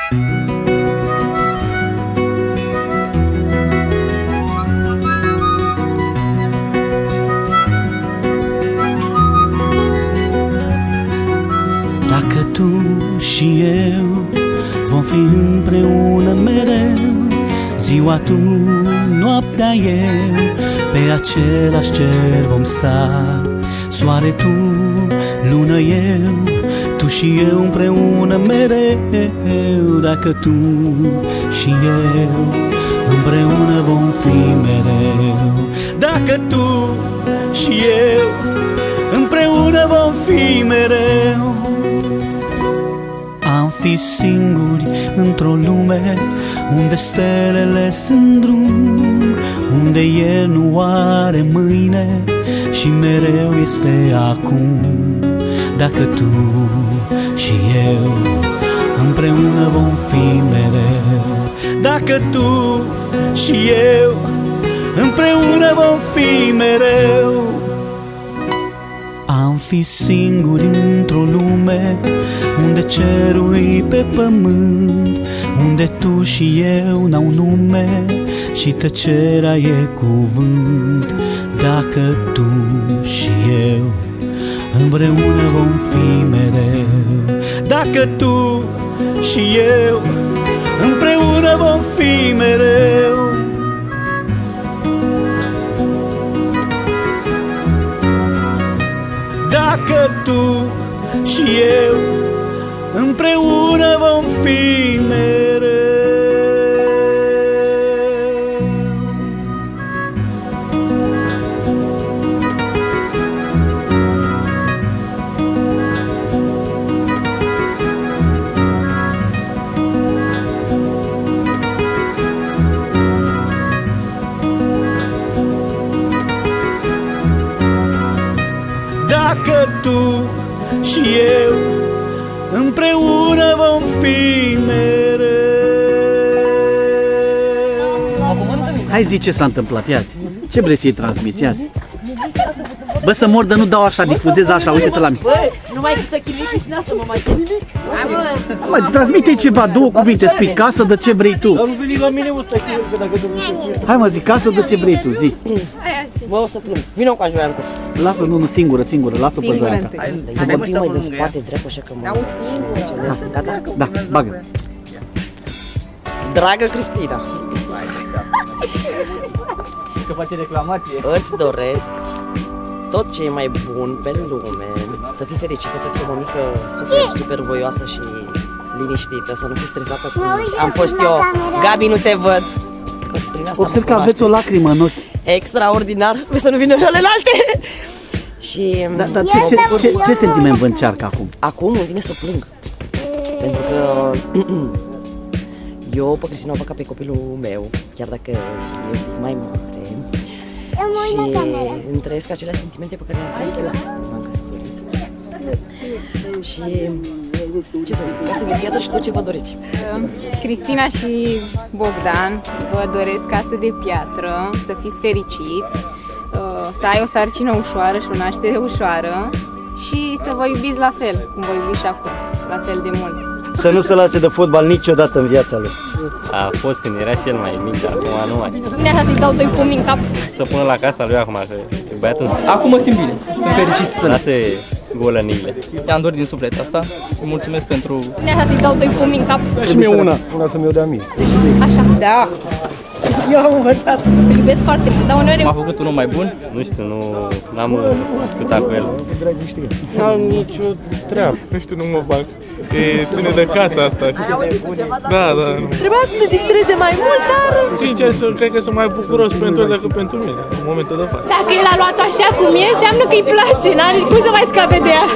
Dacă tu și eu vom fi împreună mereu, ziua tu, noaptea eu, pe același cer vom sta. Soare tu, lună eu, tu și eu împreună mereu. Dacă tu și eu împreună vom fi mereu. Dacă tu și eu împreună vom fi mereu. Am fi singuri într-o lume unde stelele sunt drum, unde el nu are mâine și mereu este acum. Dacă tu și eu împreună vom fi mereu. Dacă tu și eu împreună vom fi mereu. Am fi singuri într-o lume unde cerul-i pe pământ, unde tu și eu n-au nume și tăcerea e cuvânt. Dacă tu și eu împreună vom fi mereu. Dacă tu și eu împreună vom fi mereu. Dacă tu și eu împreună vom fi mereu. Dacă tu și eu împreună vom fi mereu. Hai zi ce s-a întâmplat, ia zi. Ce vrei să-i transmiți, ia zi. Bă, să mor, dar nu dau așa, difuzez așa, uite-te la mine. Bă, numai că să chinui Cristina să mă mai nimic. Mă, transmite ceva, două cuvinte, spui casă de ce vrei tu. Dar nu veni la mine, ăsta, că dacă nu... Hai mă, zi, casă de ce vrei tu, zi. Bă, o să plâng. Vină cu Joanca. Lasă, nu, singură, lasă-o pe Joanca. Hai mă, mai de spate, drept, așa că mă... Gata? Da, bagă. Dragă Cristina, Că face reclamație. îți doresc tot ce e mai bun pe lume, să fii fericită, să fii o mămică super voioasă și liniștită, să nu fii stresată cum am fost eu. Gabi, nu te văd. Că prin asta Observ că aveți o lacrimă în ochi. Extraordinar, trebuie să nu vină celelalte. Și Dar ce sentiment vă încearcă acum? acum îmi vine să plâng. Pentru că eu pe Cristina o văd ca pe copilul meu, chiar dacă e un pic mai mare. Și îmi trăiesc acelea sentimente pe care le-am trăit eu când m-am căsătorit. Și ce să zic, casă de piatră și tot ce vă doriți. Cristina și Bogdan, vă doresc casă de piatră, să fiți fericiți, să ai o sarcină ușoară și o naștere ușoară și să vă iubiți la fel, cum vă iubiți și acum, la fel de mult. Să nu se lase de fotbal niciodată în viața lui. A fost când era cel mai mic, dar acum nu mai. Neața să-i dau doi pumni în cap. Să pună la casa lui acum, că e băiatul. Acum mă simt bine, sunt fericit. Lasă golăniile. I-am dorit din suflet asta, îi mulțumesc pentru... Neața să-i dau doi pumni în cap. Și mie una să-mi o dea mie. Așa. Da. Eu am învățat. Îl iubesc foarte mult, dar uneori... M-a făcut un om mai bun. Nu știu, n-am discutat cu el. N-am nicio treabă. Nu știu, nu mă bag. Ține de casa asta. Da. Trebuia să se distreze mai mult, dar... Sincer, cred că sunt mai bucuros pentru el decât pentru mine, în momentul de față. Dacă el a luat așa cum e, înseamnă că îi place, n-are cum să mai scape de ea.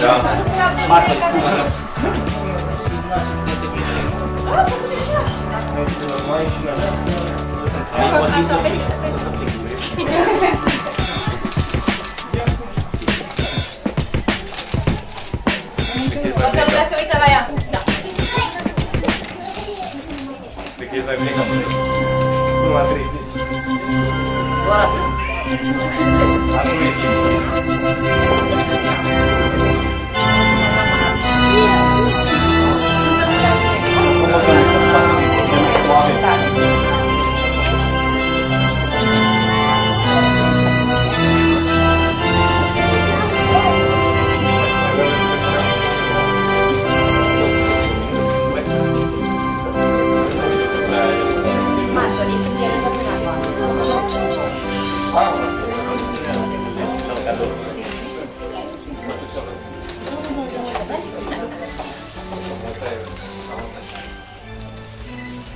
Toată lumea se uită la ea. Da. Până la 30.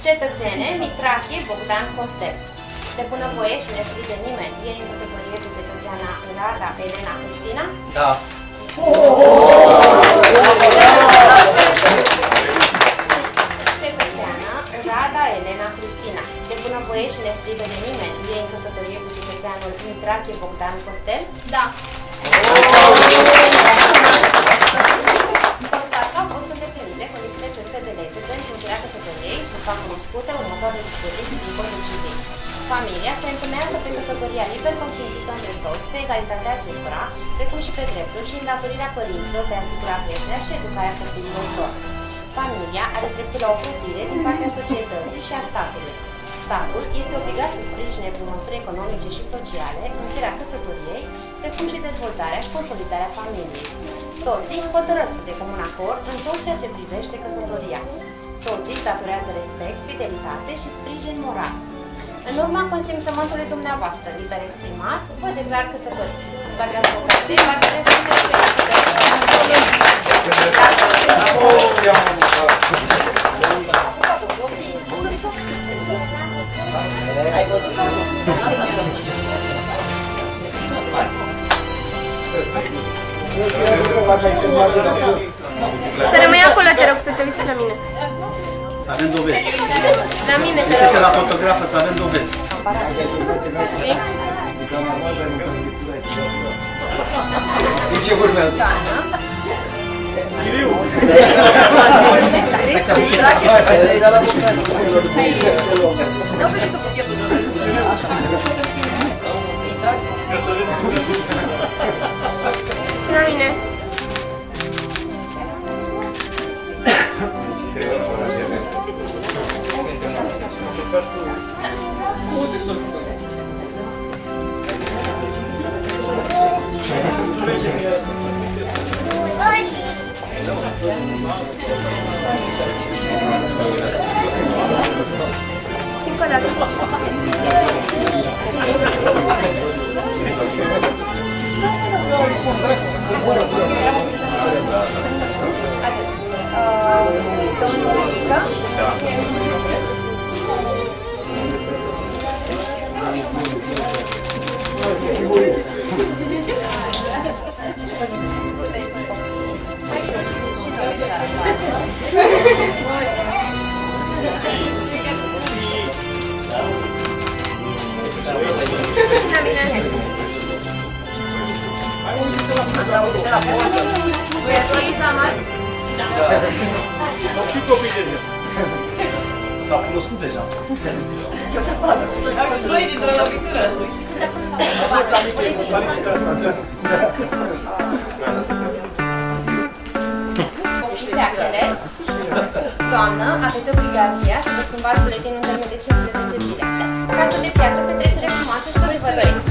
Cetățene Mitrache Bogdan Costel. De bunăvoie și nestrige nimeni, e în căsătorie cu cetățeana Rada Elena Cristina? Da. Cetățeana Rada Elena Cristina. De bunăvoie și nestrige de nimeni, e în căsătorie cu cetățeanul Mitrache Bogdan Costel? Da. Constat că au fost îndeplinite condițiile cerute de lege pentru încheierea căsătoriei și fac cunoscute următoarele dispoziții din Codul Civil. Familia se întemeiază pe căsătoria liber consimțită între soți, pe egalitatea acestora, precum și pe drepturi și îndatorirea părinților de a asigura creșterea și educarea copiilor lor. Familia are dreptul la o plătire din partea societății și a statului. Statul este obligat să sprijine prin măsuri economice și sociale încheierea căsătoriei, precum și dezvoltarea și consolidarea familiei. Soții hotărăsc de comun acord în tot ceea ce privește căsătoria. Soții datorează respect, fidelitate și sprijin moral. În urma consimțământului dumneavoastră liber exprimat, vă declar căsătoriți. Cu această ocazie, vă adresez sincere Să rămâi acolo, te rog, să te uiți la mine. Să avem dovezi. La mine, te Uite rog. la fotografă să avem dovezi. Mersi. De ce urmează? Și la mine. Și încă o dată. domnul Gica. Și copii de el. S-a cunoscut deja. Doi dintr-o lovitură. Ofiți actele. Doamnă, aveți obligația să vă schimbați buletinul în termen de 15 zile. Casă de piatră, petrecere frumoasă și tot ce vă doriți.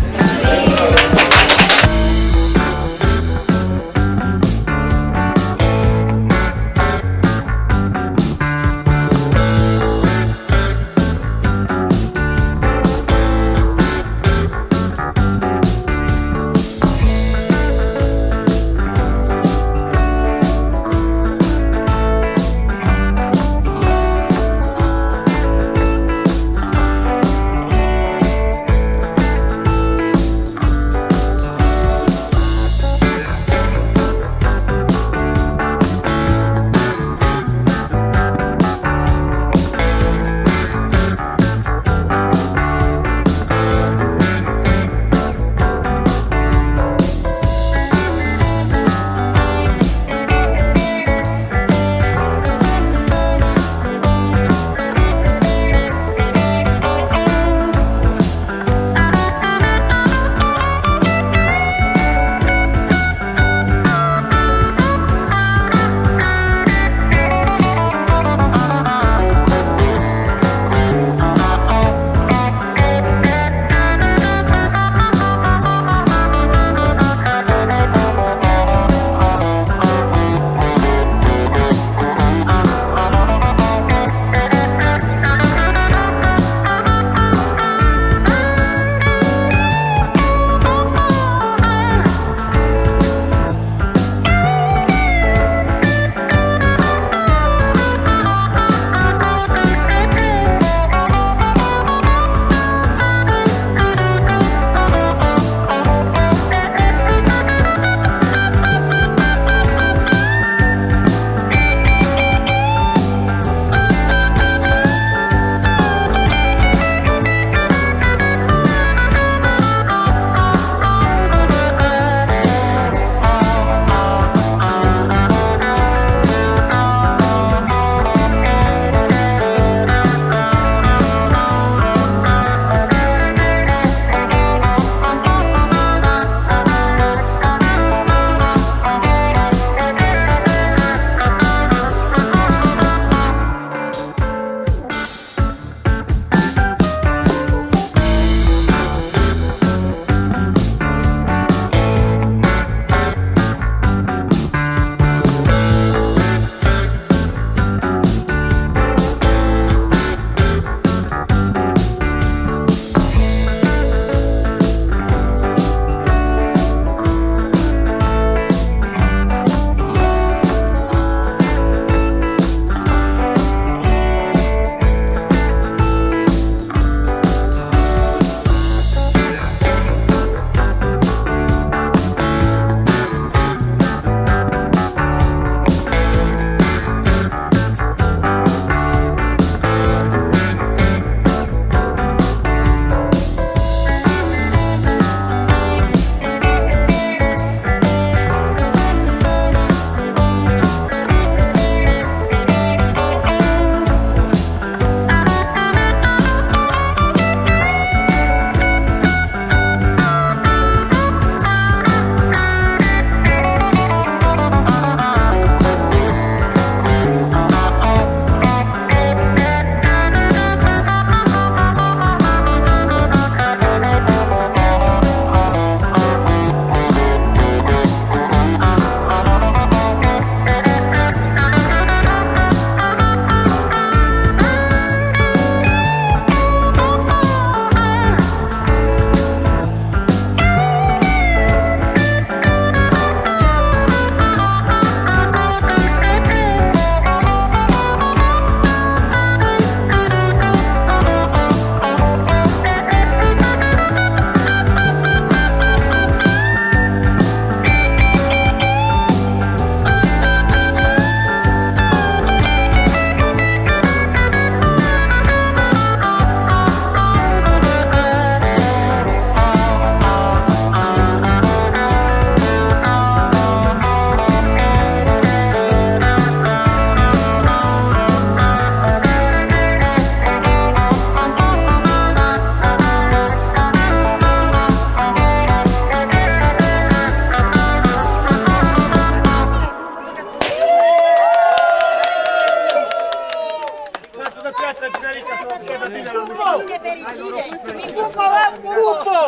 pupo!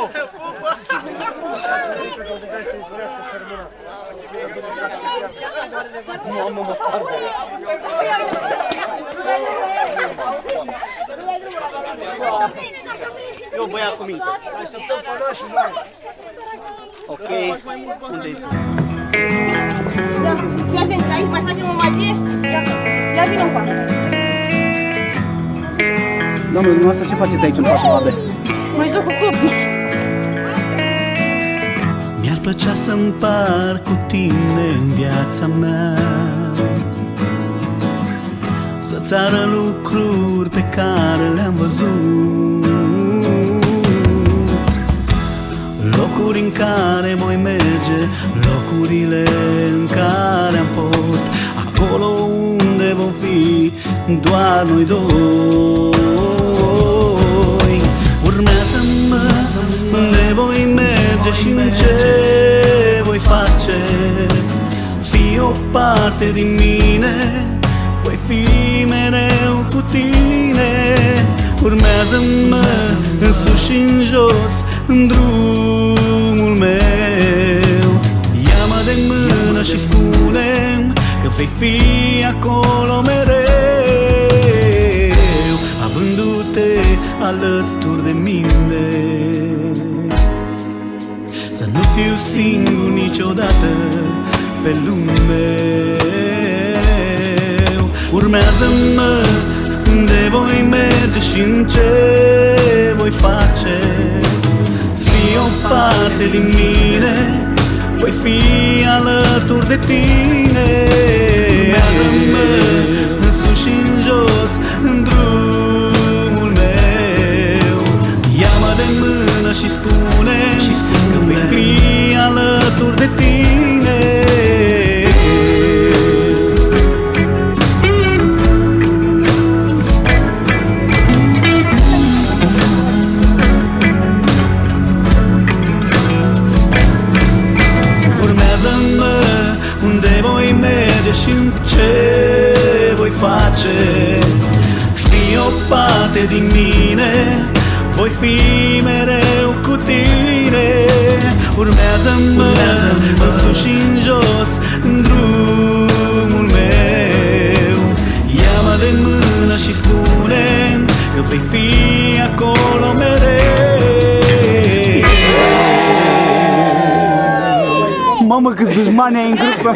Eu băiat cu minte. Așteptăm pănașul, mare. Ok. Unde-i? Fii atent, aici mai facem o magie? Ia vină în față. Doamne, dumneavoastră ce faceți aici în fața Abe? Mă joc cu copii. Mi-ar plăcea să împar cu tine în viața mea, să-ți arăt lucruri pe care le-am văzut, locuri în care voi merge, locurile în care am fost, acolo unde vom fi doar noi doi. Urmează-mă unde voi merge și în ce voi face, fii o parte din mine, voi fi mereu cu tine. Urmează-mă în sus și în jos, în drumul meu. Ia-mă de mână și spune-mi că vei fi acolo mereu, avându-te alături de mine. Să nu fiu singur niciodată pe lume. Urmează-mă unde voi merge și în ce voi face, fii o parte din mine, voi fi alături de tine. Urmează-mă în sus și în jos, în drumul meu. Ia-mă de mână și spune că vei fi alături de tine. Și în ce voi face, fii o parte din mine, voi fi mereu cu tine. Urmează-mă în sus și în jos, în drumul meu. Ia-mă de mână și spune-mi că vei fi acolo mereu. Mamă, câți dușmani ai în grupă!